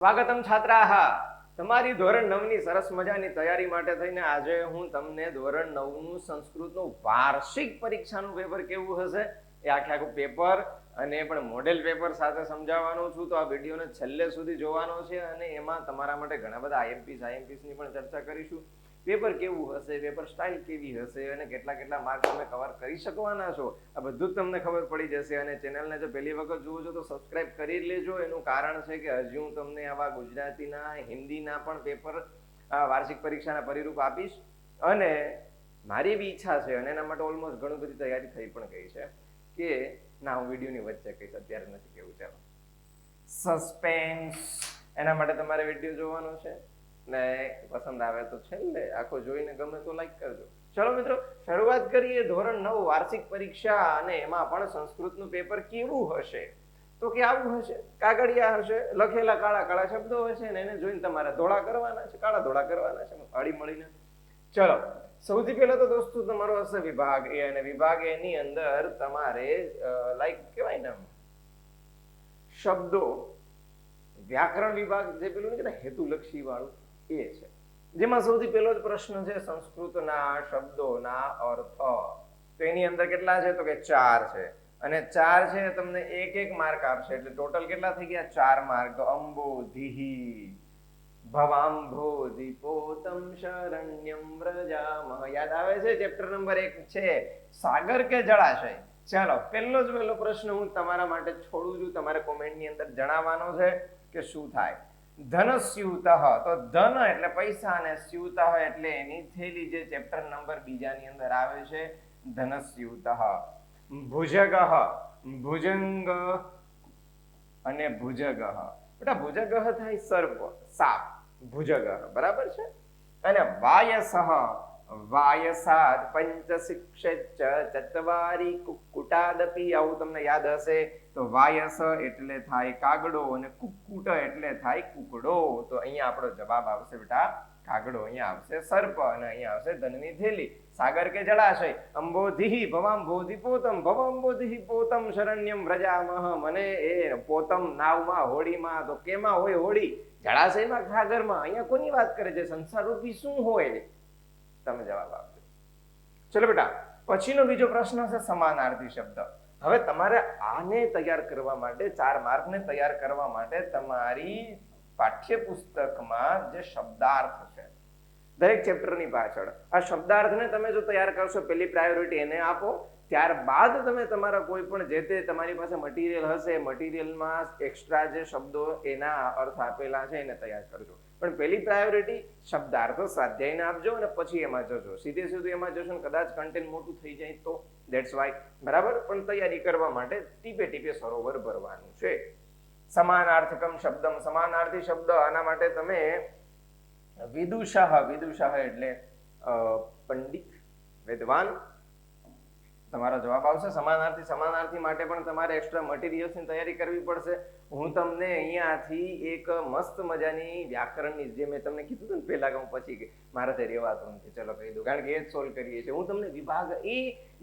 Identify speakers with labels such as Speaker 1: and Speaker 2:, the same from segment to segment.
Speaker 1: સ્વાગતમ છાત્રાહ, તમારી ધોરણ 9 ની સરસ મજાની તૈયારી માટે થઈને આજે હું તમને ધોરણ 9 નું સંસ્કૃતનું વાર્ષિક પરીક્ષાનું પેપર કેવું હશે એ આખું પેપર અને પણ મોડેલ પેપર સાથે સમજાવવાનો છું. તો આ વિડીયોને છેલ્લે સુધી જોવાનો છે અને એમાં તમારા માટે ઘણા બધા આઈએમપીસ ની પણ ચર્ચા કરીશું. પેપર કેવું હશે, પેપર સ્ટાઇલ કેવી હશે અને કેટલા માર્ક તમે કવર કરી શકવાના છો, આ બધું જ તમને ખબર પડી જશે. અને ચેનલને જો પહેલી વખત જુઓ છો તો સબસ્ક્રાઇબ કરી લેજો. એનું કારણ છે કે હજી હું તમને આવા ગુજરાતીના, હિન્દીના પણ પેપર વાર્ષિક પરીક્ષાના પરિરૂપ આપીશ અને મારી એવી ઈચ્છા છે અને એના માટે ઓલમોસ્ટ ઘણી બધી તૈયારી થઈ પણ ગઈ છે કે ના હું વિડીયોની વચ્ચે કહીશ, અત્યારે નથી કેવું. ચાલો સસ્પેન્સ, એના માટે તમારે વિડીયો જોવાનો છે ને પસંદ આવે તો છેલ્લે આખો જોઈને ગમે તો લાઈક કરજો. ચલો મિત્રો, શરૂઆત કરીએ. ધોરણ 9 વાર્ષિક પરીક્ષા અને એમાં પણ સંસ્કૃતનું પેપર કેવું હશે તો કે આવું હશે. કાગળિયા હશે, લખેલા કાળા કાળા શબ્દો હશે ને એને જોઈને તમારે ધોળા કરવાના છે, કાળા ધોળા કરવાના છે હળી મળીને. ચલો, સૌથી પહેલા તો દોસ્તો તમારો હશે વિભાગ એ, અને વિભાગ એ ની અંદર તમારે લાઈક કેવાય ને શબ્દો, વ્યાકરણ વિભાગ જે પેલું ને હેતુલક્ષી વાળું એ છે, જેમાં સૌથી પહેલો જ પ્રશ્ન છે સંસ્કૃતના શબ્દોના અર્થ. તો એની અંદર કેટલા છે તો કે 4 છે અને 4 છે તમને એક માર્ક આપશે, એટલે ટોટલ કેટલા થઈ ગયા 4 માર્ક. તો અંબોધિ, ભવાંભોધિ, પોતમ શરણ્યમ વ્રજામઃ. યાદ આવે છે? ચેપ્ટર નંબર 1 છે સાગર કે જળાશય. ચાલો, પહેલો જ પહેલો પ્રશ્ન હું તમારા માટે છોડું છું, તમારે કોમેન્ટની અંદર જણાવવાનો છે કે શું થાય. ધનસ્યુતઃ, તો ધન એટલે પૈસા અને સ્યુતઃ એટલે એની થેલી, જે ચેપ્ટર નંબર 2 ની અંદર આવે છે ધનસ્યુતઃ. ભુજગઃ, ભુજંગ અને ભુજગઃ. બેટા ભુજગઃ થાય સર્પ, સાપ, ભુજગઃ બરાબર છે. અને વાયસઃ, વાયસાદ પંચશિક્ષેચ્ચ ચત્વારી કુક્કુટાદપી. આવું તમને યાદ હશે. તો વાયસ એટલે થાય કાગડો અને કુક્કુટ એટલે થાય કુકડો. તો અહીંયા આપણો જવાબ આવશે બેટા કાગડો, અહીંયા આવશે સર્પ અને અહીંયા આવશે ધનની થેલી. સાગર કે જળાશય, અંબોધિ, ભવાંભોધિ, પોતમ, ભવાંભોધિ પોતમ શરણ્યમ વ્રજામઃ. મને એ પોતમ નાવમાં, હોડીમાં, તો કેમાં હોય હોડી? જળાશયમાં, સાગરમાં. અહીંયા કોની વાત કરે છે? સંસાર રૂપી શું હોય? તમે જવાબ આપજો. ચલો બેટા, પછીનો બીજો પ્રશ્ન છે સમાનાર્થી શબ્દ. હવે તમારે આને તૈયાર કરવા માટે, 4 માર્કને તૈયાર કરવા માટે તમારી પાઠ્યપુસ્તકમાં જે શબ્દાર્થ છે દરેક ચેપ્ટરની પાછળ, આ શબ્દાર્થને તમે જો તૈયાર કરશો, પહેલી પ્રાયોરિટી એને આપો. ત્યારબાદ તમે તમારા કોઈ પણ જે તે તમારી પાસે મટીરિયલ હશે, મટીરિયલમાં એક્સ્ટ્રા જે શબ્દો એના અર્થ આપેલા છે એને તૈયાર કરજો. પણ પહેલી પ્રાયોરિટી શબ્દાર્થ સ્વાધ્યાયને આપજો અને પછી એમાં જજો. સીધે એમાં જશો ને કદાચ કન્ટેન્ટ મોટું થઈ જાય તો ધેટ્સ વાય, બરાબર. પણ તૈયારી કરવા માટે ટીપે ટીપે સરોવર ભરવાનું છે. સમાનાર્થકમ શબ્દમ, સમાનાર્થી શબ્દ, આના માટે તમે વિદુષઃ, વિદુષઃ એટલે પંડિત, વિદ્વાન, તમારો જવાબ આવશે. સમાનાર્થી, સમાનાર્થી માટે પણ તમારે એક્સ્ટ્રા મટીરિયલ્સની તૈયારી કરવી પડશે. હું તમને અહીંયાથી એક મસ્ત મજાની વ્યાકરણની, જે મેં તમને કીધું હતું ને પહેલા, હું પછી મારાથી રેવાતું નથી, ચલો કહી દઉં, કારણ કે એ જ સોલ્વ કરીએ છીએ. હું તમને વિભાગ A,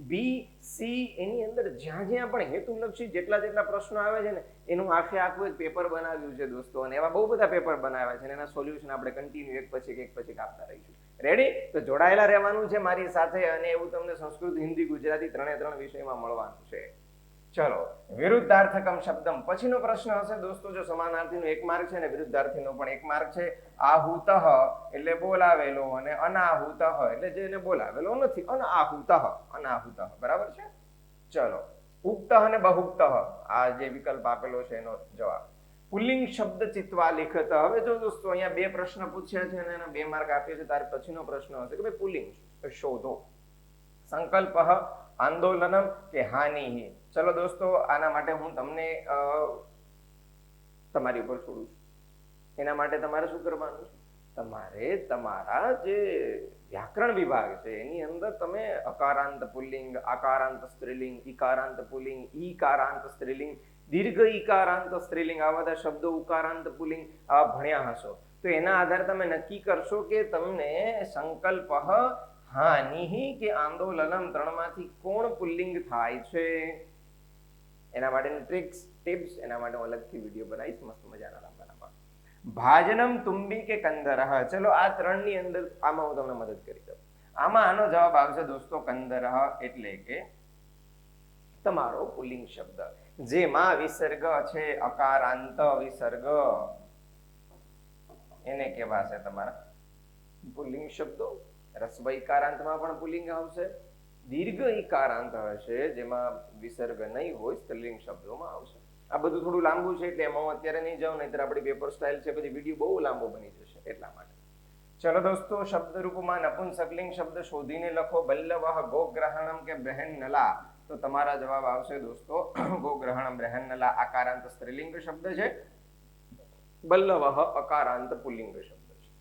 Speaker 1: B, C એની અંદર જ્યાં પણ હેતુલક્ષી જેટલા પ્રશ્નો આવે છે ને એનું આખું એક પેપર બનાવ્યું છે દોસ્તો, અને એવા બહુ બધા પેપર બનાવ્યા છે અને એના સોલ્યુશન આપણે કન્ટિન્યુ એક પછી આપતા રહીશું. રેડી? તો જોડાયેલા રહેવાનું છે મારી સાથે, અને એવું તમને સંસ્કૃત, હિન્દી, ગુજરાતી 3 વિષયમાં મળવાનું છે. ચલો, વિરુદ્ધાર્થકમ શબ્દમ. પછીનો પ્રશ્ન હશે દોસ્તો, જો સમાનાર્થીનો 1 માર્ક છે ને વિરુદ્ધાર્થીનો પણ 1 માર્ક છે. આહુતઃ એટલે બોલાવેલો અને અનાહુતઃ એટલે જેને બોલાવેલો નથી. અનાહુતઃ, અનાહુતઃ બરાબર છે. ચલો, ઉક્તઃ અને બહુક્તઃ, આ જે વિકલ્પ આપેલો છે એનો જવાબ. પુલ્લિંગ શબ્દ ચિત્વા લિખત. હવે જો દોસ્તો અહીંયા 2 પ્રશ્ન પૂછ્યા છે અને એના 2 માર્ક આપ્યા છે. તાર પછીનો પ્રશ્ન હશે કે ભાઈ પુલ્લિંગ શોધો. સંકલ્પ, આંદોલનમ કે હાનિ. ચલો દોસ્તો, આના માટે હું તમને તમારી ઉપર છોડું છું. એના માટે તમારે શું કરવાનું છે? તમારે તમારા જે વ્યાકરણ વિભાગ છે એની અંદર તમે અકારાંત પુલ્લિંગ, આકારાંત સ્ત્રીલિંગ, ઈકારાંત પુલ્લિંગ, ઈકારાંત સ્ત્રીલિંગ, દીર્ઘ ઈકારાંત સ્ત્રીલિંગ, આ બધા શબ્દો ઉકારાંત પુલ્લિંગ આવા ભણ્યા હશો. તો એના આધારે તમે નક્કી કરશો કે તમને સંકલ્પ, હાનિ કે આંદોલનમ 3માંથી કોણ પુલ્લિંગ થાય છે. એના માટેની ટ્રિક્સ, ટિપ્સ એના માટે હું અલગથી વિડીયો બનાવીશ મસ્ત મજાના લાંબા. ભાજનમ તુંબી કે કંદરહ. ચલો આ ત્રણની અંદર આમાં હું તમને મદદ કરી દઉં. આમાં આનો જવાબ આવશે દોસ્તો કંદરહ એટલે કે તમારો પુલ્લિંગ શબ્દ જેમાં વિસર્ગ છે, અકારાંત વિસર્ગ, એને કહેવાશે તમારા પુલ્લિંગ શબ્દો. રસ્વ ઇકારાંતમાં પણ પુલ્લિંગ આવશે, દીર્ઘ ઇકારાંત હશે જેમાં વિસર્ગ નહીં હોય સ્ત્રીલિંગ શબ્દોમાં આવશે. આ બધું થોડું લાંબુ છે એટલે એમાં હું અત્યારે નહીં જાઉં, નહીતર આપણી પેપર સ્ટાઇલ છે પછી વિડીયો બહુ લાંબો બની જશે એટલા માટે. ચલો દોસ્તો, શબ્દ રૂપમાં નપુંસકલિંગ શબ્દ શોધીને લખો. બલ્લવઃ ગોગ્રહણમ કે બૃહન્નલા. તો તમારા જવાબ આવશે દોસ્તો ગોગ્રહણમ બૃહન્નલા આકારાંત સ્ત્રીલિંગ શબ્દ છે, બલ્લવઃ અકારાંત પુલ્લિંગ શબ્દ છે.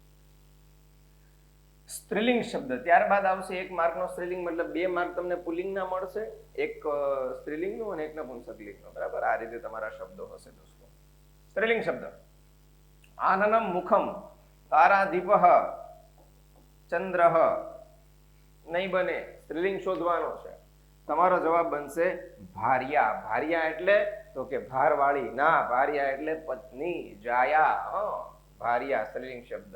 Speaker 1: સ્ત્રીલિંગ શબ્દ ત્યારબાદ આવશે 1 માર્કનો સ્ત્રીલિંગ, મતલબ 2 માર્ક તમને પુલ્લિંગના મળશે, એક સ્ત્રીલિંગનો અને એક નપુંસકલિંગનો. બરાબર, આ રીતે તમારા શબ્દો હશે દોસ્તો. સ્ત્રીલિંગ શબ્દ આનનમ મુખમ તારાદીપઃ ચંદ્રઃ. નહીં બને, સ્ત્રીલિંગ શોધવાનો છે. તમારો જવાબ બનશે ભાર્યા. ભાર્યા એટલે તો કે ભારવાળી ના, ભાર્યા એટલે પત્ની, જાયા. ભાર્યા સ્ત્રીલિંગ શબ્દ.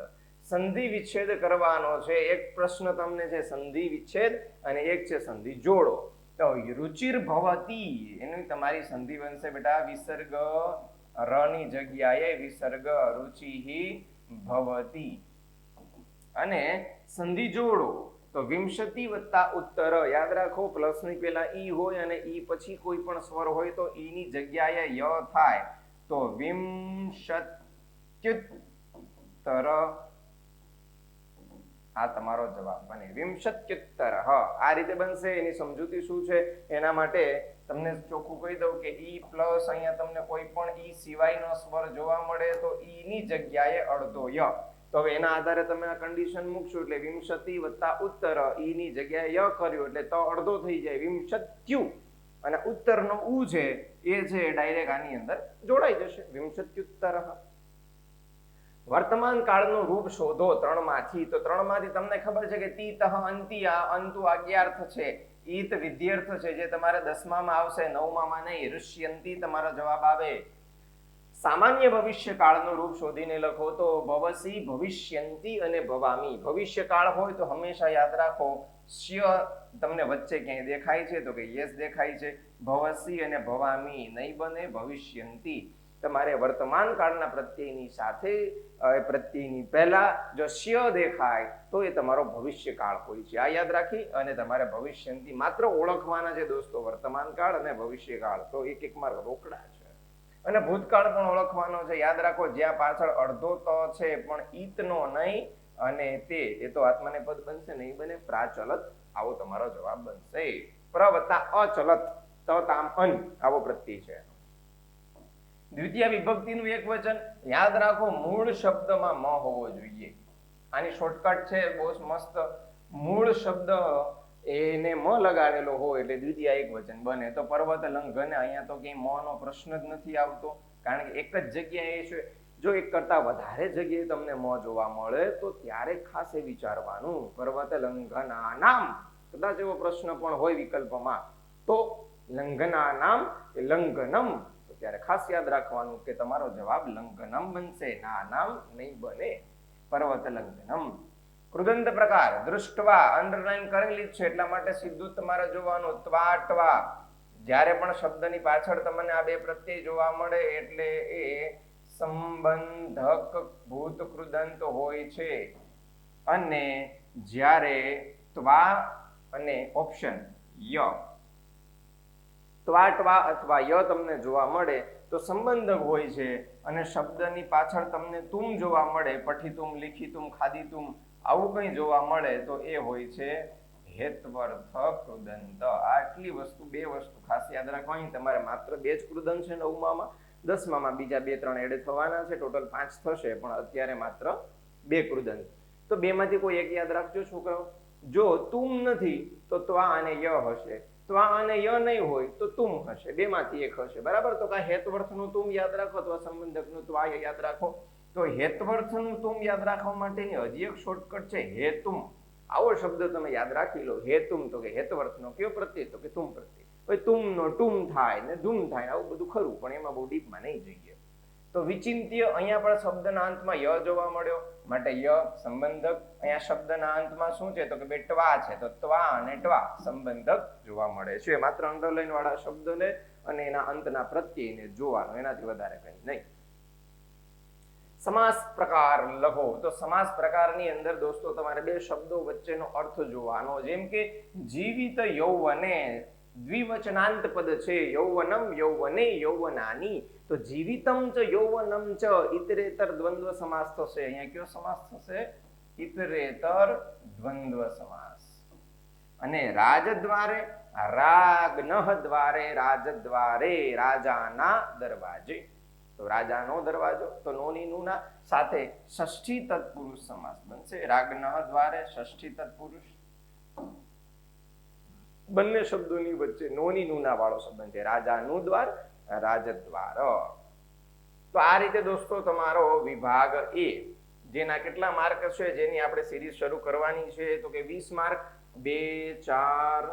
Speaker 1: સંધિ વિચ્છેદ કરવાનો છે. એક પ્રશ્ન તમને છે સંધિ વિચ્છેદ અને એક છે સંધિ જોડો. તો રુચિર ભવતી એની તમારી સંધિ બનશે બેટા વિસર્ગ ર ની જગ્યાએ વિસર્ગ રુચિ ભવતી. અને સંધિ જોડો તો વિંશતિ વત્તા ઉત્તર. યાદ રાખો પ્લસ ની પહેલા ઈ હોય અને ઈ પછી કોઈ પણ સ્વર હોય તો ઈ ની જગ્યાએ ય થાય. તો વિંશત્યુત્તર આ તમારો જવાબ બને વિંશત્યુત્તર. આ રીતે બનશે. એની સમજૂતી શું છે એના માટે તમને ચોખ્ખું કહી દઉં કે ઈ પ્લસ અહીંયા તમને કોઈ પણ ઈ સિવાયનો સ્વર જોવા મળે તો ઈ ની જગ્યાએ અડધો ય. તો હવે એના આધારે તમે આ કન્ડિશન મૂકશો એટલે વિંશતિ વત્તા ઉત્તર, ઈ ની જગ્યાએ ય કર્યો એટલે તો અડધો થઈ જાય વિંશત્યુ, અને ઉત્તરનો ઉ છે એ છે ડાયરેક્ટ આની અંદર જોડાઈ જશે વિંશત્યુત્તર. વર્તમાન કાળનું રૂપ શોધો 3 માંથી. તો 3 માંથી તમને ખબર છે કે તીતઃ અંતિયા, અંતુ આજ્ઞાર્થ છે, ઈત વિધ્યર્થ છે જે તમારે 10મામાં આવશે, 9મામાં નહીં. ઋષ્યંતી તમારો જવાબ આવે. સામાન્ય ભવિષ્ય કાળનું રૂપ શોધીને લખો. તો ભવસી, ભવિષ્યંતી અને ભવામી. ભવિષ્ય કાળ હોય તો હંમેશા યાદ રાખો શ્ય તમને વચ્ચે ક્યાંય દેખાય છે તો કે યસ દેખાય છે. ભવસી અને ભવામી નહીં બને, ભવિષ્યંતી. તમારે વર્તમાન કાળના પ્રત્યયની સાથે પ્રત્યયની પહેલા જો શ્ય દેખાય તો એ તમારો ભવિષ્ય કાળ હોય છે. આ યાદ રાખી અને તમારે ભવિષ્યંતી માત્ર ઓળખવાના છે દોસ્તો, વર્તમાન કાળ અને ભવિષ્ય કાળ. તો એક માર્ક રોકડા છે. અને ભૂતકાળ પણ ઓળખવાનો છે. યાદ રાખો જ્યાં પાછળ અડધો ત છે પણ ઈતનો નહીં અને તે, એ તો આત્મનેપદ બનશે, નહીં બને. પ્રાચલત આવો તમારો જવાબ બનશે. પ્ર વત્તા અચલત, ત તામ અન આવો પ્રત્યય છે. દ્વિતીય વિભક્તિનું એક વચન. યાદ રાખો મૂળ શબ્દમાં મ હોવો જોઈએ. આની શોર્ટકટ છે બહુ મસ્ત. મૂળ શબ્દ એને મ લગાડેલો હોય એટલે દ્વિતીય એક વચન બને. તો પર્વત લંઘન, અહીંયા તો ક્યાંય મ નો પ્રશ્ન જ નથી આવતો, કારણ કે એક જ જગ્યાએ છે. જો એક કરતા વધારે જગ્યાએ તમને મ જોવા મળે તો ત્યારે ખાસ એ વિચારવાનું પર્વત લંઘના નામ. કદાચ એવો પ્રશ્ન પણ હોય વિકલ્પમાં તો લંઘના નામ એ લંઘનમ, ત્યારે ખાસ યાદ રાખવાનું કે તમારો જવાબ લંઘનમ બનશે, ના નામ નહીં બને. પર્વત લંઘનમ. કૃદંત પ્રકાર દૃષ્ટવા અંડરલાઈન કરેલી છે એટલા માટે સીધું તમારે જોવાનું ત્વાટવા. જ્યારે પણ શબ્દની પાછળ તમને આ બે પ્રત્યય જોવા મળે એટલે એ સંબંધક ભૂત કૃદંત હોય છે. અને જ્યારે ત્વા અને ઓપ્શન ય, ત્વાટવા અથવા ય તમને જોવા મળે તો સંબંધક હોય છે. અને શબ્દની પાછળ તમને તુમ જોવા મળે, પઠિતુમ, લિખિતુમ, ખાદિતુમ, આવું કંઈ જોવા મળે તો એ હોય છે હેત્વર્થ કૃદંત. આટલી વસ્તુ, બે વસ્તુ ખાસ યાદ રાખવાની. તમારે માત્ર 2 જ કૃદંત છે 9મામાં, 10મામાં બીજા 2-3 એડ થવાના છે, ટોટલ 5 થશે, પણ અત્યારે માત્ર 2 કૃદંત. તો 2 માંથી કોઈ એક યાદ રાખજો છોકરાઓ. જો તુમ નથી તો ત્વા અને ય હશે, ત્વા અને ય નહીં હોય તો તુમ હશે, 2 માંથી એક હશે. બરાબર, તો કા હેતવર્થનું તુમ યાદ રાખો અથવા સંબંધકનું ત્વા યાદ રાખો. તો હેતવર્થનું તુમ યાદ રાખવા માટેની હજી એક શોર્ટકટ છે હેતુમ. આવો શબ્દ તમે યાદ રાખી લો. હેતુમ તો કે હેતવર્થનો કયો પ્રત્યય, તો કે તુમ પ્રત્યય. ભાઈ તુમનો ટુમ થાય ને ધૂમ થાય, આવું બધું ખરું, પણ એમાં બહુ ડીપમાં નહીં જઈએ. તો વિચિંત્ય અહીંયા પણ શબ્દના અંતમાં ય જોવા મળ્યો, માટે ય સંબંધક. અહીંયા શબ્દના અંતમાં શું છે તો કે બે ટ્વા છે, તો ત્વા અને ટ્વા સંબંધક જોવા મળે છે. માત્ર અંડરલાઈન વાળા શબ્દોને અને એના અંતના પ્રત્યયને જોવાનું, એનાથી વધારે કંઈ નહીં. સમાસ પ્રકાર લખો. તો સમાસ પ્રકારની અંદર દોસ્તો તમારે બે શબ્દો વચ્ચેનો અર્થ જોવાનો. જેમ કે જીવિત યૌવને દ્વિવચનાંત પદ છે, યૌવનમ યૌવને યૌવનાની. તો જીવિતમ ચ યૌવનમ ચ ઇતરેતર દ્વંદ્વ સમાસ થશે. અહીંયા કયો સમાસ થશે? ઇતરેતર દ્વંદ્વ સમાસ. અને રાજદ્વારે રાગનઃ દ્વારે રાજદ્વારે રાજાના દરવાજે. તો રાજાનો દરવાજો, તો નોની નુના સાથે ષષ્ઠી તત્પુરુષ સમાસ બનશે. રાગનઃ દ્વારે ષષ્ઠી તત્પુરુષ. બંને શબ્દોની વચ્ચે નોની નુના વાળો શબ્દ છે, રાજાનું દ્વાર રાજદ્વાર. તો આ રીતે દોસ્તો તમારો વિભાગ એ, જેના કેટલા માર્ક છે, જેની આપણે સિરીઝ શરૂ કરવાની છે તો કે 20 માર્ક. 2 4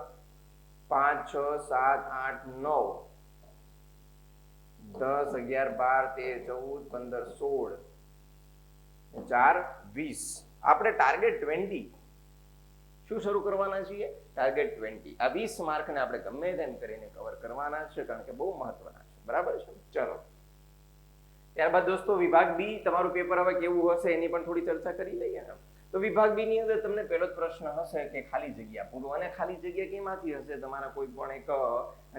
Speaker 1: 5 6 7 8 9 10 11 12 13 14 15 16 4 20. આપણે ટાર્ગેટ 20 શું શરૂ કરવાના છીએ? ટાર્ગેટ 20. આ 20 માર્કને આપણે ગમે તેમ કરીને કવર કરવાના છે, કારણ કે બહુ મહત્વના છે. બરાબર છે? ચલો, ત્યારબાદ દોસ્તો વિભાગ બી તમારું પેપર હવે કેવું હશે એની પણ થોડી ચર્ચા કરી લઈએ. તો વિભાગ બી ની અંદર તમને પહેલો જ પ્રશ્ન હશે કે ખાલી જગ્યા પૂરો. અને ખાલી જગ્યા કેમાંથી હશે? તમારા કોઈ પણ એક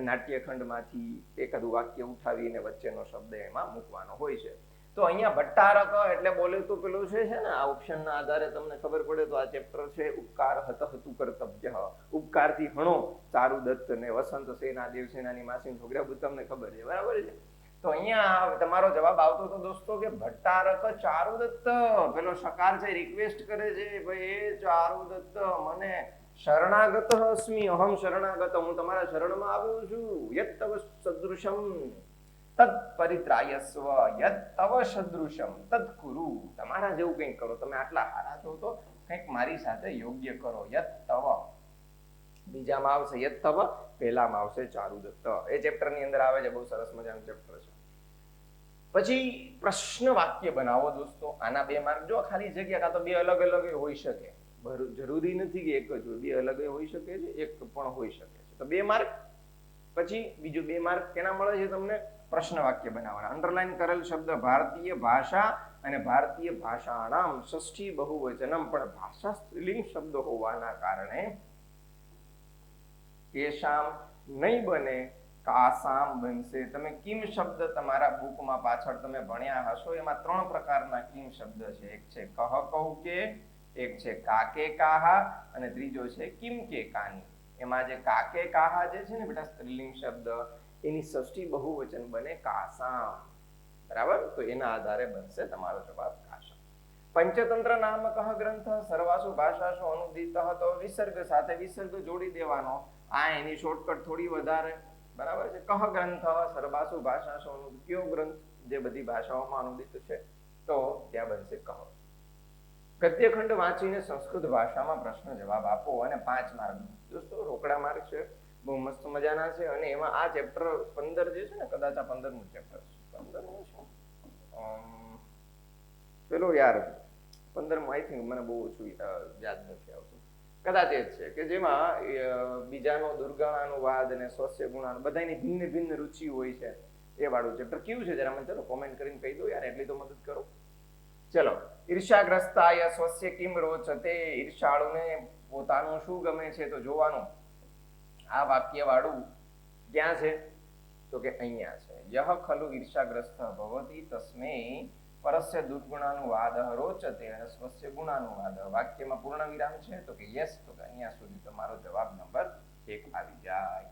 Speaker 1: નાટ્યખંડમાંથી એકાદું વાક્ય ઉઠાવીને વચ્ચેનો શબ્દ એમાં મૂકવાનો હોય છે. તો અહીંયા ભટ્ટારક એટલે બોલે તો પેલું છે ને, આ ઓપ્શનના આધારે તમને ખબર પડે તો આ ચેપ્ટર છે ઉપકાર હત હતું કર્તવ્ય. ઉપકારથી હણો ચારુદત્ત ને વસંત સેના દેવસેનાની માસી છોકરા બધું તમને ખબર છે. બરાબર છે? તો અહીંયા તમારો જવાબ આવતો હતો દોસ્તો કે ભટ્ટારક ચારુદત્ત. પેલો શકાર છે, રિક્વેસ્ટ કરે છે, ભાઈ ચારુદત્ત મને શરણાગત અસ્મિ, અહમ શરણાગત, હું તમારા શરણમાં આવ્યો છું. યત તવ સદૃશમ તદ પરિત્રાયસ્વ, યત તવ સદૃશમ તદ કુરુ. તમારા જેવું કંઈક કરો, તમે આટલા હારા છો તો કંઈક મારી સાથે યોગ્ય કરો. યત તવ બીજામાં આવશે, યત તવ પહેલામાં આવશે ચારુદત્ત. એ ચેપ્ટર ની અંદર આવે છે, બહુ સરસ મજાનું ચેપ્ટર છે. પછી પ્રશ્ન વાક્ય બનાવો દોસ્તો. આના 2 માર્ક. જો ખાલી જગ્યા કાં તો 2 અલગ અલગ હોઈ શકે, જરૂરી નથી કે એક જ હોય, 2 અલગ હોઈ શકે છે, એક પણ હોઈ શકે છે. તો 2 માર્ક. પછી બીજું 2 માર્ક કેના મળે છે તમને? પ્રશ્ન વાક્ય બનાવવાના. અંડરલાઈન કરેલ શબ્દ ભારતીય ભાષા અને ભારતીય ભાષાણામ ષષ્ઠી બહુવચનમ, પણ ભાષા સ્ત્રીલિંગ શબ્દ હોવાના કારણે કેશામ નહીં બને, કાસામ બનશે. તમે કિમ શબ્દ તમારા બુકમાં પાછળ તમે ભણ્યા હશો, એમાં 3 પ્રકારના કિમ શબ્દ છે. એક છે કહ કહું કે, એક છે કાકે કાહા, અને ત્રીજો છે કિમ કે કાની. એમાં જે કાકે કાહા જે છે ને બેટા સ્ત્રીલિંગ શબ્દ, એની ષષ્ઠી બહુવચન બને કાસામ. બરાબર? તો એના આધારે બનશે તમારો જવાબ કાસામ. પંચતંત્ર નામક ગ્રંથ સર્વાસુ ભાષાસુ અનુદિત. તો વિસર્ગ સાથે વિસર્ગ જોડી દેવાનો. આ એની શોર્ટકટ થોડી વધારે. બરાબર છે? કહ ગ્રંથ સર્વાસુ ભાષાસુ અનુદિત. કયો ગ્રંથ? જે બધી ભાષાઓમાં અનુદિત છે. તો ત્યાં બનશે કહ. ગદ્યખંડ વાંચીને સંસ્કૃત ભાષામાં પ્રશ્ન જવાબ આપો. અને 5 માર્ક દોસ્તો રોકડા માર્ક છે, બહુ મસ્ત મજાના છે. અને એમાં આ ચેપ્ટર 15 જે છે ને, કદાચ આ 15મું ચેપ્ટર છે. 15મું છે પેલો યાર 15મું, આઈ થિંક, મને બહુ ઓછું યાદ નથી આવતું. કદાચ એ જ છે કે જેમાં બીજાનો દુર્ગણાનુવાદ અને સ્વસ્ય ગુણાનું બધાની ભિન્ન ભિન્ન રુચિ હોય છે. એ વાળું ચેપ્ટર કયું છે જરા મને ચલો કોમેન્ટ કરીને કહી દો યાર, એટલી તો મદદ કરો. ચલો, ઈર્ષાગ્રસ્તાય સ્વસ્ય કિમ રોચતે. ઈર્ષાળુને પોતાનું શું ગમે છે તો જોવાનું. આ વાક્ય વાળું ક્યાં છે તો કે અહીંયા છે. યહ ખલુ ઈર્ષાગ્રસ્ત ભવતિ તસ્મૈ પરસ્ય દુર્ગુણાનુવાદ રોચતે અને સ્વસ્ય ગુણાનુવાદ. વાક્યમાં પૂર્ણ વિરામ છે તો કે યસ, તો કે અહીંયા સુધી તમારો જવાબ નંબર 1 આવી જાય.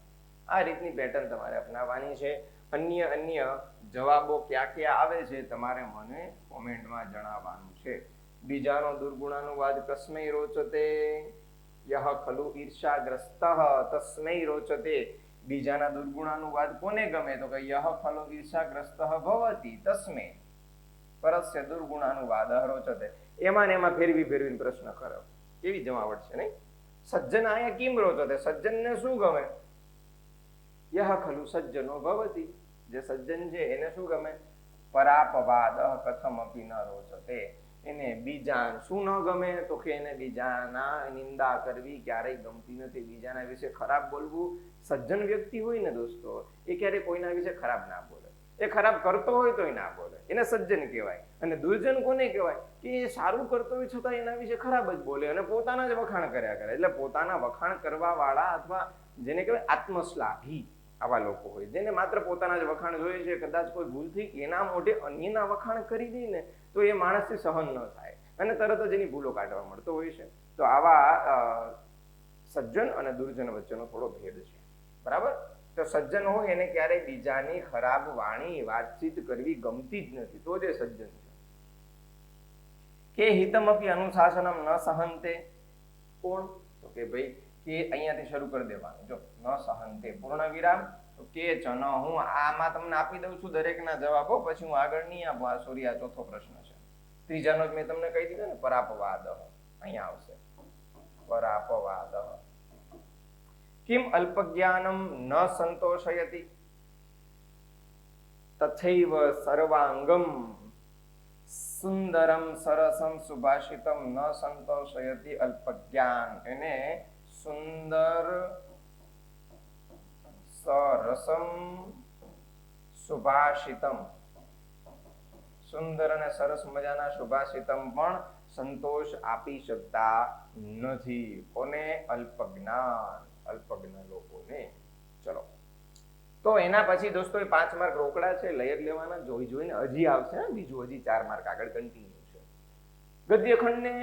Speaker 1: આ રીતની પેટર્ન તમારે અપનાવવાની છે. અન્ય જવાબો ક્યાં ક્યાં આવે છે તમારે મને કોમેન્ટમાં જણાવવાનું છે. બીજાનો દુર્ગુણાનુવાદ કસ્મૈ રોચતે. યહ ખલુ ઈર્ષાગ્રસ્ત તસ્મૈ રોચતે. બીજાના દુર્ગુણાનુવાદ કોને ગમે તો કે યહ ખલુ ઈર્ષાગ્રસ્ત ભવતિ તસ્મૈ પરસ્ય દુર્ગુણાનુવાદ રોચતે. એમાં ને એમાં ફેરવીને પ્રશ્ન કરો. કેવી જમાવટ છે નહીં? સજ્જનાય કિમ રોચતે. સજ્જનને શું ગમે? યહ ખલુ સજ્જનો ભવતિ. જે સજ્જન છે એને શું ગમે? પરાપવાદ કથમપી ન રોચતે. એને બીજા શું ન ગમે તો કે એને બીજાના નિંદા કરવી ક્યારેય ગમતી નથી. બીજાના વિશે ખરાબ બોલવું. સજ્જન વ્યક્તિ હોય ને દોસ્તો, એ ક્યારેય કોઈના વિશે ખરાબ ના બોલે. એ ખરાબ કરતો હોય તોય ના બોલે, એને સજ્જન કહેવાય. અને દુર્જન કોને કહેવાય? કે એ સારું કરતો હોય છતાં એના વિશે ખરાબ જ બોલે અને પોતાના જ વખાણ કર્યા કરે. એટલે પોતાના વખાણ કરવા વાળા અથવા જેને કહેવાય આત્મશ્લાઘી આવા લોકો હોય, જેને માત્ર પોતાના જ વખાણ જોઈએ છે. કદાચ કોઈ ભૂલથી એના મોઢે અન્યના વખાણ કરી દે ને તો એ માણસથી સહન ન થાય અને તરત જ એની ભૂલો કાઢવા મળતો હોય છે. તો આવા સજ્જન અને દુર્જન વચ્ચેનો થોડો ભેદ છે, બરાબર. તો સજ્જન હોય એને ક્યારેય બીજાની ખરાબ વાણી વાતચીત કરવી ગમતી જ નથી, તો જે સજ્જન છે. કે હિતમપી અનુશાસનમ ન સહંતે. કોણ? તો કે ભાઈ કે અહીંયાથી શરૂ કરી દેવાનું. જો ન સહંતે પૂર્ણ વિરામ, તો કે ચન. હું આમાં તમને આપી દઉં છું દરેકના જવાબો, પછી હું આગળ નહીં આપું. આ સોરી, આ ચોથો પ્રશ્ન છે. ત્રીજાનો જ મેં તમને કહી દીધો ને, પરાપવાદ. અહીંયા આવશે પરાપવાદ. કિમ અલ્પજ્ઞાનમ ન સંતોષયતિ તથૈવ સર્વાંગમ સુંદરમ સરસમ સુભાષિતમ ન સંતોષયતિ અલ્પજ્ઞાન. એને સુંદર સરસમ સુભાષિતમ, સુંદર અને સરસ મજાના સુભાષિતમ પણ સંતોષ આપી શકતા નથી. કોને? અલ્પજ્ઞાન, અલ્પજ્ઞ લોકોને. ચલો, તો એના પછી દોસ્તો એ 5 માર્ક રોકડા છે, લઈ જ લેવાના. જોઈને હજી આવશે બીજું, હજી 4 માર્ક આગળ કન્ટિન્યુ છે. ગદ્યખંડને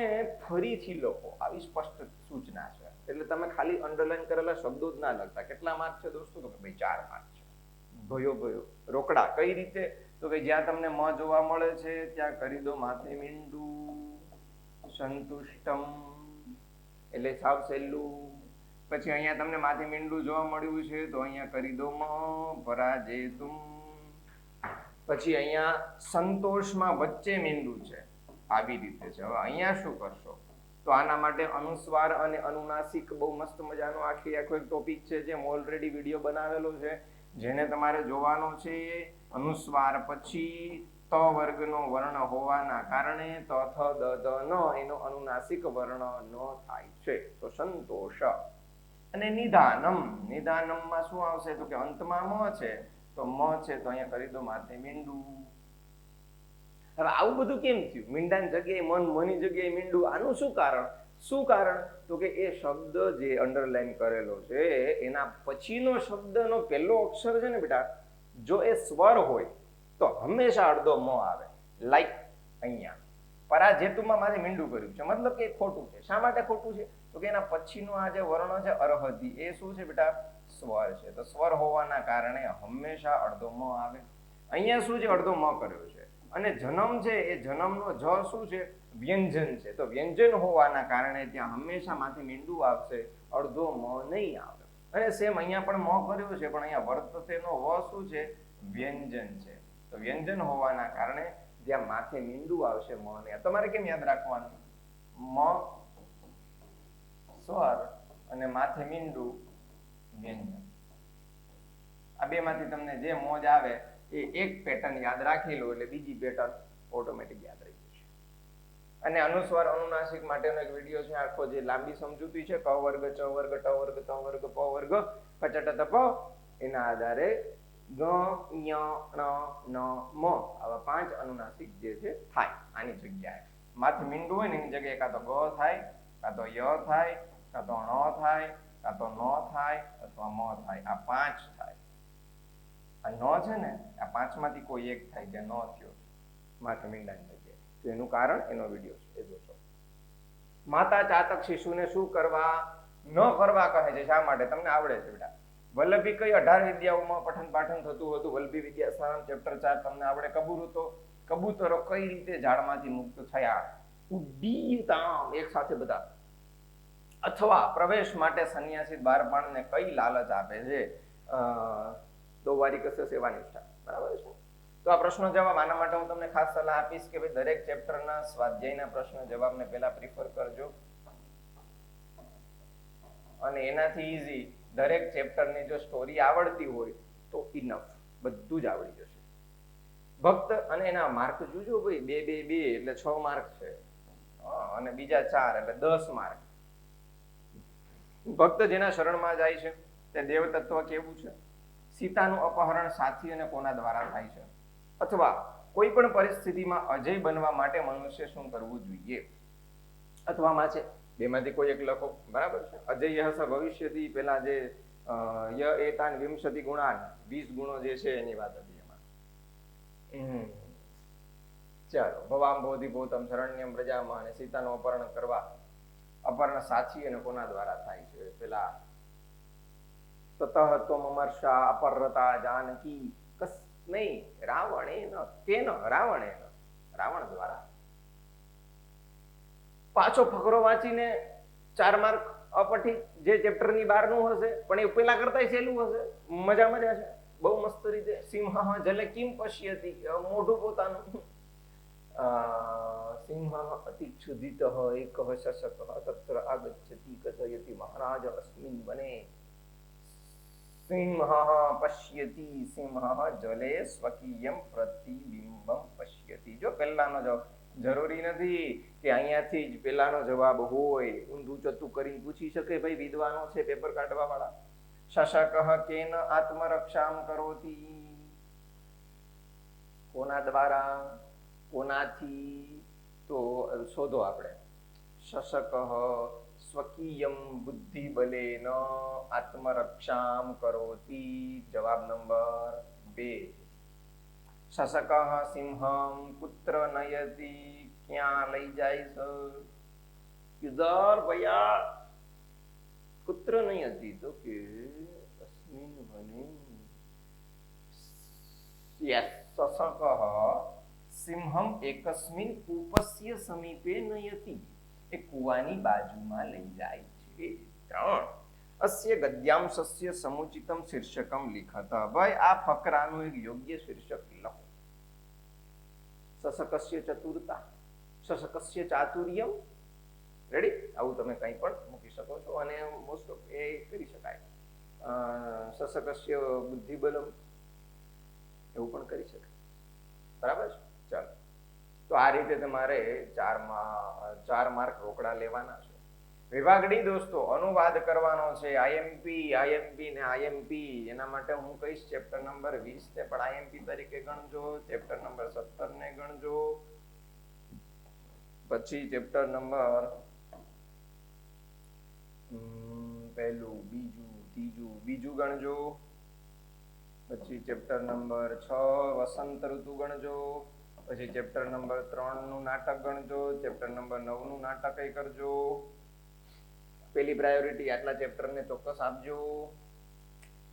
Speaker 1: ફરીથી લખો, આવી સ્પષ્ટ સૂચના છે. એટલે તમે ખાલી અંડરલાઈન કરેલા શબ્દો જ ના લખતા. કેટલા માર્ક છે દોસ્તો? તો કે ભાઈ 4 માર્ક છે. ભયો રોકડા કઈ રીતે? તો કે જ્યાં તમને મ જોવા મળે છે ત્યાં કરી દો માથે મીંડું, સંતુષ્ટમ એટલે સાવ સહેલું. પછી અહીંયા તમને માથે મીંડું જોવા મળ્યું છે તો અહીંયા કરી દો મ, પરાજેતુમ. પછી અહીંયા સંતોષમાં વચ્ચે મીંડું છે, આવી રીતે છે. હવે અહીંયા શું કરશો? તો આના માટે અનુસ્વાર અને અનુનાસિક બહુ મસ્ત મજાનો આખો એક ટોપિક છે, જે ઓલરેડી વિડીયો બનાવેલો છે, જેને તમારે જોવાનો છે. અનુસ્વાર પછી ત વર્ગનો વર્ણ હોવાના કારણે ત થ દ ધ ન એનો અનુનાસિક વર્ણ ન થાય છે. તો સંતોષ. અને નિદાનમ, નિદાનમમાં શું આવશે? તો કે અંતમાં મ છે, તો મ છે તો અહીંયા કરી દો માથે મીંડું. હવે આવું બધું કેમ થયું? મીંડાની જગ્યાએ મન, મની જગ્યાએ મીંડું. આનું શું કારણ? શું કારણ? તો કે એ શબ્દ જે અંડરલાઈન કરેલો છે એના પછીનો શબ્દનો પહેલો અક્ષર છે ને બેટા, જો એ સ્વર હોય તો હંમેશા અડધો મ આવે. લાઈક અહીંયા પરાજેતુમાં મારે મીંડું કર્યું છે, મતલબ કે ખોટું છે. શા માટે ખોટું છે? તો કે એના પછીનો આ જે વર્ણ છે અરહતી, એ શું છે બેટા? સ્વર છે. તો સ્વર હોવાના કારણે હંમેશા અડધો મ આવે. અહીંયા શું છે? અડધો મ કર્યો છે. અને જન્મ છે, એ જન્મનો જ શું છે? વ્યંજન છે. તો વ્યંજન હોવાના કારણે ત્યાં હંમેશા માથે મીંડું આવશે, અડધો મ નહીં આવે. અને સેમ અહીંયા પણ મ કર્યો છે, પણ અહીંયા વર્તતેનો વ શું છે? વ્યંજન છે. તો વ્યંજન હોવાના કારણે જ્યાં માથે મીંડું આવશે મ ને, તમારે કેમ યાદ રાખવાનું? મ સ્વર અને માથે મીંડું વ્યંજન. આ બે માંથી તમને જે મોજ આવે એ એક પેટર્ન યાદ રાખી લો એટલે બીજી પેટર્ન ઓટોમેટિક યાદ રહી જશે. અને અનુસ્વાર અનુનાસિક માટેનો એક વિડીયો છે આખો, જે લાંબી સમજૂતી છે. ક વર્ગ, ચ વર્ગ, ટ વર્ગ, ત વર્ગ, પ વર્ગ, કચટ ત પ. એના આધારે ગ, ય, ણ, ન, મ આવા 5 અનુનાસિક જે છે થાય. આની જગ્યાએ માથે મીંડું હોય ને એની જગ્યાએ કાં તો ગ થાય, કાં તો ય થાય, કાં તો ણ થાય, કાં તો ન થાય, અથવા મ થાય. આ 5 થાય. આ ન છે ને, આ 5 માંથી કોઈ એક થાય, જે ન થયો માથે મીંડાની જગ્યાએ. તો એનું કારણ એનો વિડીયો છે, એ જોશો. માતા ચાતક શિશુને શું કરવા ન કરવા કહે છે? શા માટે? તમને આવડે છે બેટા. વલ્લભી કઈ 18 વિદ્યાઓમાં પઠન પાઠન થતું હતું? વલ્લભી વિદ્યાસારમ ચેપ્ટર 4 તમને આવડે. કબૂતરો, કબૂતરો કઈ રીતે ઝાડમાંથી મુક્ત થયા? ઉડ્ડીતામ, એક સાથે બધા. અથવા પ્રવેશ માટે સંન્યાસી બારબાણને કઈ લાલચ આપે છે? દોવારી કશે સેવા નિષ્ઠા. બરાબર છે. તો આ પ્રશ્નો જવાબ, આના માટે હું તમને ખાસ સલાહ આપીશ કે ભાઈ દરેક ચેપ્ટરના સ્વાધ્યાયના પ્રશ્ન જવાબને પહેલા પ્રિફર કરજો. અને એનાથી ઈઝી દરેક ચેપ્ટરની જો સ્ટોરી આવડતી હોય તો ઇનફ, બધું જ આવડી જશે. ભક્ત અને એના માર્ક જોજો ભાઈ, 2 2 2 એટલે 6 માર્ક છે, અને બીજા 4 એટલે 10 માર્ક. ભક્ત જેના શરણમાં જાય છે તે દેવ તત્વ કેવું છે? સીતાનું અપહરણ સાથી અને કોના દ્વારા થાય છે? અથવા કોઈ પણ પરિસ્થિતિમાં અજય બનવા માટે મનુષ્ય શું કરવું જોઈએ? અથવામાં છે, બેમાંથી કોઈ એક લખો. બરાબર છે. અજય હસ ભવિષ્યથી પેલા જે ય એતાન વિંશતિ ગુણાન 20 ગુણો જે છે એની વાત હતી એમાં. ચાલો, ભવામ બોધિ ભૂતમ શરણ્યમ પ્રજામાં, અને સીતાનું અપહરણ કરવા અપહરણ સાચી અને કોના દ્વારા થાય છે? પેલા તતઃ ત્વમર્ષા અપહરતા જાનકી કસ નહીં, રાવણેન કેન, રાવણ દ્વારા. પાછો ફકરો વાંચીને 4 માર્ક અપઠી, જે ચેપ્ટર ની 12 નું હશે, પણ એ પેલા કરતા સહેલું હશે. મજા છે, બહુ મસ્ત રીતે. સિંહ જલે કિમ પશ્યતિ, મોઢું પોતાનું. સિંહ અતિક્ષુધિત એક શશક તત્ર આગચ્છતિ કથયતિ મહારાજ અસ્મિન વને. સિંહ પશ્યતિ, સિંહ જલે સ્વકીયમ પ્રતિબિંબમ પશ્યતિ. જો પહેલાનો જવાબ જરૂરી નથી કે અહીંયાથી જ પેલાનો જવાબ હોય. ઊંધું ચતું કરીને પૂછી શકે ભાઈ, વિદ્વાનો છે પેપર કાઢવા વાળા. શશક કેન આત્મરક્ષામ કરોતી, કોના દ્વારા, કોનાથી? તો શોધો આપણે. શશક સ્વકીયમ બુદ્ધિ બલેન આત્મરક્ષામ કરોતી. જવાબ નંબર 2. શશક સિંહમ પુત્ર નયતિ, ક્યાં લઈ જાય છે? કિધર ભૈયા? પુત્ર નયતિ તો કે અસ્મિન વને. યસ, શશક સિંહમ એકસ્મિન કૂપસ્ય સમીપે નયતિ, એ કુવાની બાજુમાં લઈ જાય છે. 3. અસ્ય ગદ્યાંશસ્ય સમુચિતમ શીર્ષકમ લિખત. ભાઈ, આ ફકરાનું એક યોગ્ય શીર્ષક લખો. શશકસ્ય ચતુરતા, શશકસ્ય ચાતુર્યમ. રેડી? આવું તમે કંઈ પણ મૂકી શકો છો, અને મોસ્ટ ઓફ એ કરી શકાય. શશકસ્ય બુદ્ધિબલમ, એવું પણ કરી શકાય. બરાબર છે? ચાલો, તો આ રીતે તમારે 4 માર્ક રોકડા લેવાના છે. વિભાગ ડી દોસ્તો, અનુવાદ કરવાનો છે. આઈએમપી ને આઈએમપી, એના માટે હું કહીશ ચેપ્ટર નંબર 20 ને પણ આઈએમપી તરીકે ગણજો, ચેપ્ટર નંબર 17 ને ગણજો, પછી ચેપ્ટર નંબર પહેલું, બીજું, ત્રીજું, બીજું ગણજો, પછી ચેપ્ટર નંબર 6 વસંત ઋતુ ગણજો, પછી ચેપ્ટર નંબર 3 નું નાટક ગણજો, ચેપ્ટર નંબર 9 નું નાટક કરજો. પેલી પ્રાયોરિટી આટલા ચેપ્ટર ને ચોક્કસ આપજો.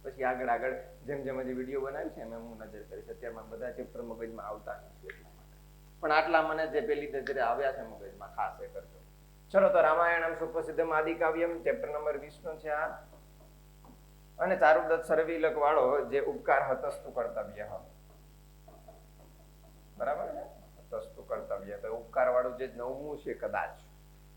Speaker 1: પછી આગળ જેમ જેમ હજી વિડીયો બનાવી છે એમ હું નજર કરીશ. અત્યારમાં બધા ચેપ્ટર મગજમાં આવતા નથી એટલા માટે, પણ આટલા મને જે પેલી નજરે આવ્યા છે મગજમાં, ખાસ એ કરજો. ચલો, તો રામાયણમ સુપ્રસિદ્ધમ આદિકાવ્યમ ચેપ્ટર નંબર 20 નો છે આ. અને ચારુદત્ત સરવિલક વાળો જે ઉપકાર હતસ્તુ કર્તવ્ય, બરાબર છે? હતસ્તુ કર્તવ્ય, તો ઉપકાર વાળું જે 9મું છે કદાચ,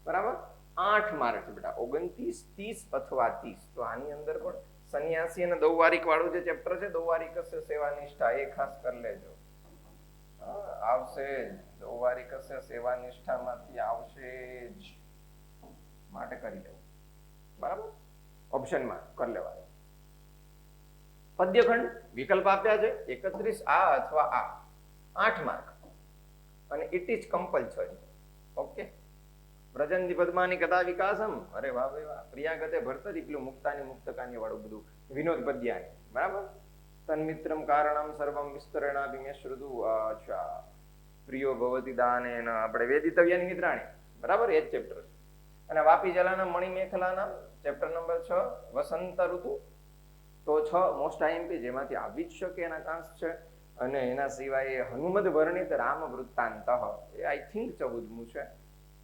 Speaker 1: બરાબર? 8 માર્ક છે બેટા, 29, 30 અથવા 30. તો આની અંદર પણ સંન્યાસી અને દૌવારિક વાળું જે ચેપ્ટર છે, દૌવારિક સેવા નિષ્ઠા, એ ખાસ કરી લેજો. આવશે દૌવારિક સેવા નિષ્ઠામાંથી આવશે જ, માટે કરી લેવું. બરાબર? ઓપ્શનમાં કરી લેવાનું. પદ્યખંડ વિકલ્પ આપ્યા છે 31 આ અથવા આ, 8 માર્ક, અને ઇટ ઇઝ કમ્પલસરી. ઓકે. વ્રજંતી પદ્માની કથા વિકાસમ, અરે વાહ ભાઈ વાહ. પ્રિયાગતે ભર્તરી, પેલું મુક્તાની મુક્તકાની વાળું બધું, વિનોદ પદ્યાની, બરાબર? તન્મિત્રમ કારણમ સર્વમ વિસ્તરણાપિ મે શ્રુતુ. અચ્છા, પ્રિયો ભવતી દાનેન, આપણે વેદિતવ્યની મિત્રાણી, બરાબર? એ જ ચેપ્ટર છે. અને વાપી જલાના મણિમેખલાના ચેપ્ટર નંબર 6 વસંત ઋતુ, તો 6 મોસ્ટ આઈએમપી, જેમાંથી આવી જ શકે એના ચાન્સ છે. અને એના સિવાય હનુમદ વર્ણિત રામ વૃત્તાંત, એ આઈ થિંક 14મું છે,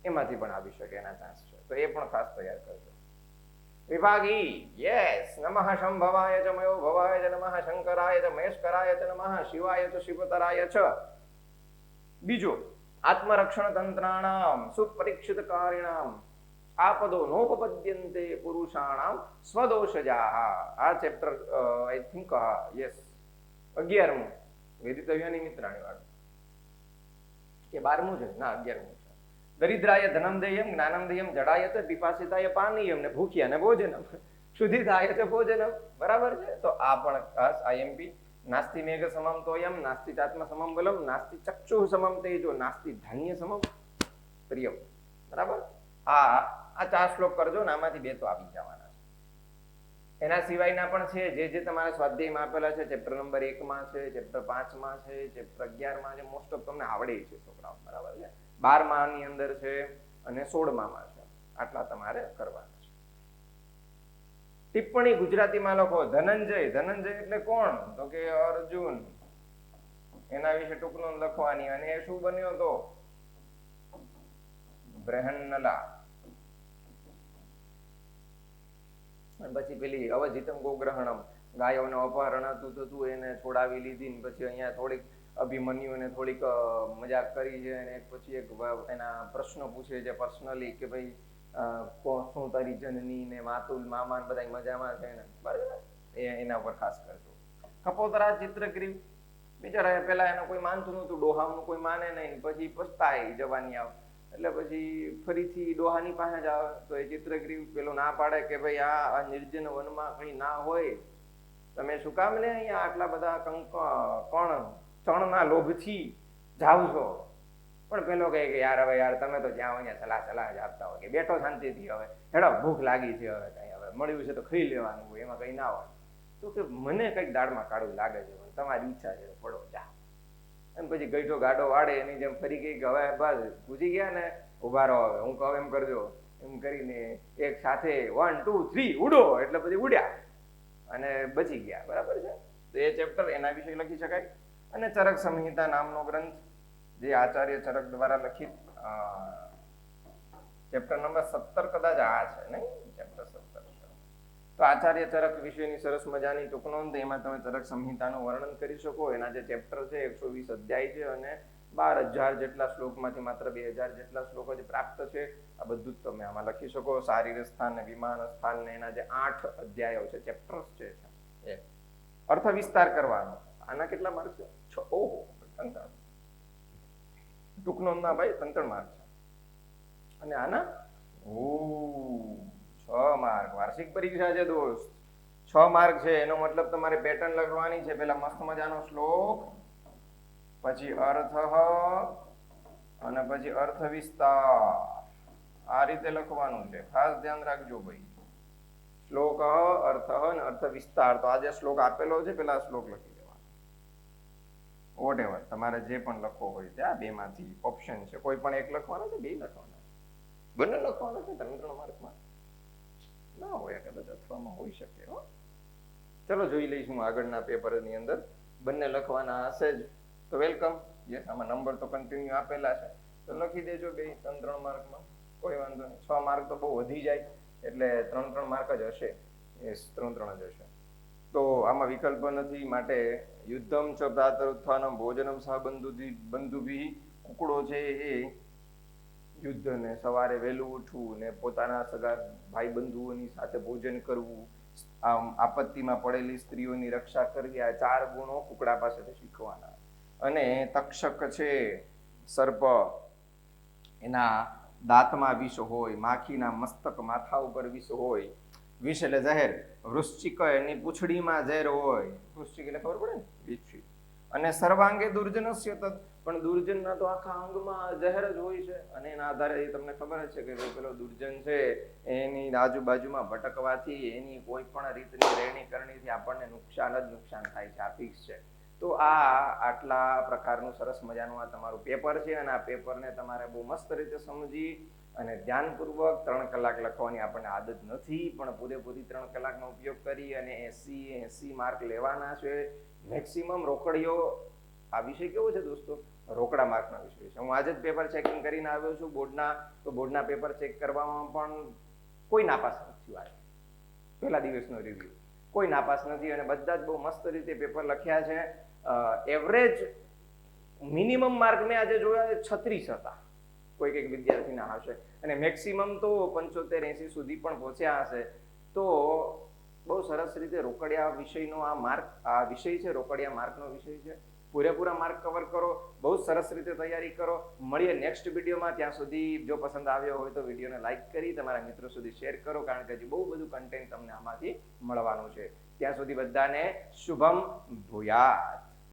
Speaker 1: એમાંથી પણ આવી શકે એના ચાન્સ છે. તો એ પણ ખાસ તૈયાર કરજો. વિભાગી, યસ. નમઃ શંભવાય ચ મયો ભવાય ચ નમઃ શંકરાય ચ મહેશકરાય ચ નમઃ શિવાય ચ શિવતરાય ચ. બીજો, આત્મરક્ષણ તંત્રાણામ સુપરીક્ષિત કારિણામ આપદો નોપપદ્યન્તે પુરુષાણામ સ્વદોષજા. આ ચેપ્ટર આઈ થિંક યસ 11મું. વેદિતવ્યની મિત્રાણી વાળું કે 12મું છે ના 11મું છે. દરિદ્રાય ધનમ દેયમ જ્ઞાનમ દેયમ જડાય તે પિપાસિતાય પાનીયમ ને ભૂખ્યા ને ભોજનમ શુદ્ધિતાય તે ભોજનમ. બરાબર છે. તો આ પણ ખાસ આઈએમપી. નાસ્તિ મેઘ સમમ તોયમ નાસ્તિ ચાત્મ સમમ બલમ નાસ્તિ ચક્ષુ સમમ તેજો નાસ્તિ ધાન્ય સમમ પ્રિયમ. બરાબર. આ 4 શ્લોક કરજો ને આમાંથી 2 તો આવી જવાના છે. એના સિવાયના પણ છે જે તમારે સ્વાધ્યાયમાં આપેલા છે. ચેપ્ટર નંબર 1 માં છે, ચેપ્ટર 5 માં છે, ચેપ્ટર 11 માં છે. મોસ્ટ ઓફ તમને આવડે છે છોકરાઓ. બરાબર છે. 12 માં ની અંદર છે અને 16 માં છે. આટલા તમારે કરવાના છે. ટિપ્પણી ગુજરાતીમાં લખો. ધનંજય. ધનંજય એટલે કોણ? તો કે અર્જુન. એના વિશે ટૂંકનું લખવાની. અને એ શું બન્યો તો? બ્રહન્નલા. પછી પેલી અવજિતમ ગોગ્રહણમ, ગાયોને અપહરણાતું થતું એને છોડાવી લીધી ને પછી અહીંયા થોડીક અભિમન્યુને થોડીક મજાક કરી છે અને પછી એક એના પ્રશ્ન પૂછે છે પર્સનલી કે ભાઈ શું તારી જનની ને માતુલ મામા બધા મજામાં છે ને. બરાબર. એના ઉપર ખાસ કરજો. કપોતરા ચિત્રગ્રીવ. બિચારા પેલા એને કોઈ માનતું નતું, ડોહાનું કોઈ માને નહીં, પછી પછતાય જવાની આવે એટલે પછી ફરીથી ડોહાની પાસે જ આવે. તો એ ચિત્રગ્રીવ પેલો ના પાડે કે ભાઈ આ નિર્જન વનમાં કઈ ના હોય, તમે શું કામ ને અહીંયા આટલા બધા ચણના લોભથી જાવ છો? પણ પેલો કહે કે યાર હવે યાર તમે તો જ્યાં અહીંયા સલાહ જ આપતા હોય કે બેઠો શાંતિથી, હવે હેડો ભૂખ લાગી છે, હવે કઈ હવે મળ્યું છે તો ખાઈ લેવાનું હોય, એમાં કઈ ના હોય. તો કે મને કઈક દાળમાં કાળું લાગે છે, તમારી ઈચ્છા છે પડો જા. એમ પછી ગઈઠો ગાડો વાળે એની જેમ ફરી ગઈ કે હવે બસ પૂછી ગયા ને, ઉભા રહો હવે હું કહું એમ કરજો. એમ કરીને એક સાથે 1 2 3 ઉડો એટલે પછી ઉડ્યા અને બચી ગયા. બરાબર છે. તો એ ચેપ્ટર એના વિશે લખી શકાય. અને ચરક સંહિતા નામનો ગ્રંથ જે આચાર્ય ચરક દ્વારા લખિત, ચેપ્ટર નંબર 17 કદાચ આ છે નહીં, ચેપ્ટર 17 છે. તો આચાર્ય ચરક વિશેની સરસ મજાની ટૂંકનોંધ. એમાં તમે ચરક સંહિતાનું વર્ણન કરી શકો. એના જે ચેપ્ટર છે 120 અધ્યાય છે અને 12,000 જેટલા શ્લોકમાંથી માત્ર 2,000 જેટલા શ્લોકો જ પ્રાપ્ત છે. આ બધું જ તમે આમાં લખી શકો. શારીર સ્થાન ને વિમાન સ્થાન ને એના જે 8 અધ્યાયો છે, ચેપ્ટર્સ છે એ અર્થ વિસ્તાર કરવાનો. આના કેટલા માર્ક છે? 6. ઓહો, 3 ટૂંકનોંધ ના ભાઈ 3 માર્ક છે. અને આના 6 માર્ક. વાર્ષિક પરીક્ષા છે દોસ્ત. 6 માર્ક છે. એનો મતલબ તમારે પેટર્ન લખવાની છે. પેલા મસ્ત મજાનો શ્લોક, પછી અર્થ અને પછી અર્થ વિસ્તાર. આ રીતે લખવાનું છે. ખાસ ધ્યાન રાખજો ભાઈ. શ્લોક, અર્થ અને અર્થ વિસ્તાર. તો આ જે શ્લોક આપેલો છે પેલા શ્લોક લખી દેવાનો. વોટેવર તમારે જે પણ લખવો હોય ત્યાં 2 માંથી ઓપ્શન છે. કોઈ પણ એક લખવાનો છે, 2 લખવાના છે, બંને લખવાના છે. 3 માર્કમાં ના હોય કદાચ, અથવામાં હોઈ શકે. ચલો જોઈ લઈશું આગળના પેપરની અંદર બંને લખવાના હશે જ તો વેલકમ. યસ, આમાં નંબર તો કન્ટિન્યુ આપેલા છે તો લખી દેજો 2 3 માર્કમાં, કોઈ વાંધો નહીં. 6 માર્ક તો બહુ વધી જાય એટલે 3 માર્ક જ હશે. યસ, 3 જ હશે. તો આમાં વિકલ્પ નથી. માટે યુદ્ધમ ચ પ્રાતરુત્થાનમ ભોજનમ સહ બંધુભી. કુકડો છે એ યુદ્ધ ને સવારે વહેલું ઉઠવું ને પોતાના સગા ભાઈ બંધુઓની સાથે ભોજન કરવું, આપત્તિમાં પડેલી સ્ત્રીઓની રક્ષા કરવી, આ 4 ગુણો કુકડા પાસેથી શીખવાના. અને તક્ષક છે સર્પ, એના દાંતમાં વિષ હોય, માખીના મસ્તક માથા ઉપર વિષ હોય, વિષ એટલે ઝેર, વૃશ્ચિક એની પૂંછડીમાં ઝેર હોય, વૃશ્ચિક એટલે ખબર પડે ને, વિચ્છિક. અને સર્વાંગે દુર્જનસ્ય તદ, પણ દુર્જનના તો આખા અંગમાં ઝેર જ હોય છે. અને એના આધારે તમને ખબર જ છે કે ભાઈ પેલો દુર્જન છે એની આજુબાજુમાં ભટકવાથી, એની કોઈ પણ રીતની રહેણી કરણીથી આપણને નુકસાન જ નુકસાન થાય છે. આ ફિક્સ છે. તો આટલા પ્રકારનું સરસ મજાનું આ તમારું પેપર છે. અને આ પેપરને તમારે બહુ મસ્ત રીતે સમજી અને ધ્યાનપૂર્વક 3 કલાક લખવાની આપણને આદત નથી, પણ પૂરેપૂરી 3 કલાકનો ઉપયોગ કરી અને 80 માર્ક લેવાના છે મેક્સિમમ. રોકડીઓ આ વિષય કેવો છે દોસ્તો? રોકડા માર્કનો વિષય છે. હું આજે જ પેપર ચેકિંગ કરીને આવ્યો છું બોર્ડના. તો બોર્ડના પેપર ચેક કરવામાં પણ કોઈ નાપાસ નથી થયું. પહેલા દિવસનો રિવ્યુ કોઈ નાપાસ નથી અને બધા જ બહુ મસ્ત રીતે પેપર લખ્યા છે. એવરેજ મિનિમમ માર્ક મેં આજે જોયા 36 હતા કોઈક એક વિદ્યાર્થીના હશે, અને મેક્સિમમ તો 75-80 સુધી પણ પહોંચ્યા હશે. તો બહુ સરસ રીતે રોકડિયા વિષયનો આ વિષય છે, રોકડિયા માર્કનો વિષય છે. પૂરેપૂરા માર્ક કવર કરો, બહુ સરસ રીતે તૈયારી કરો. મળીએ નેક્સ્ટ વિડીયોમાં. ત્યાં સુધી જો પસંદ આવ્યો હોય તો વિડીયોને લાઈક કરી તમારા મિત્રો સુધી શેર કરો, કારણ કે હજી બહુ બધું કન્ટેન્ટ તમને આમાંથી મળવાનું છે. ત્યાં સુધી બધાને શુભમ ભૂયાત.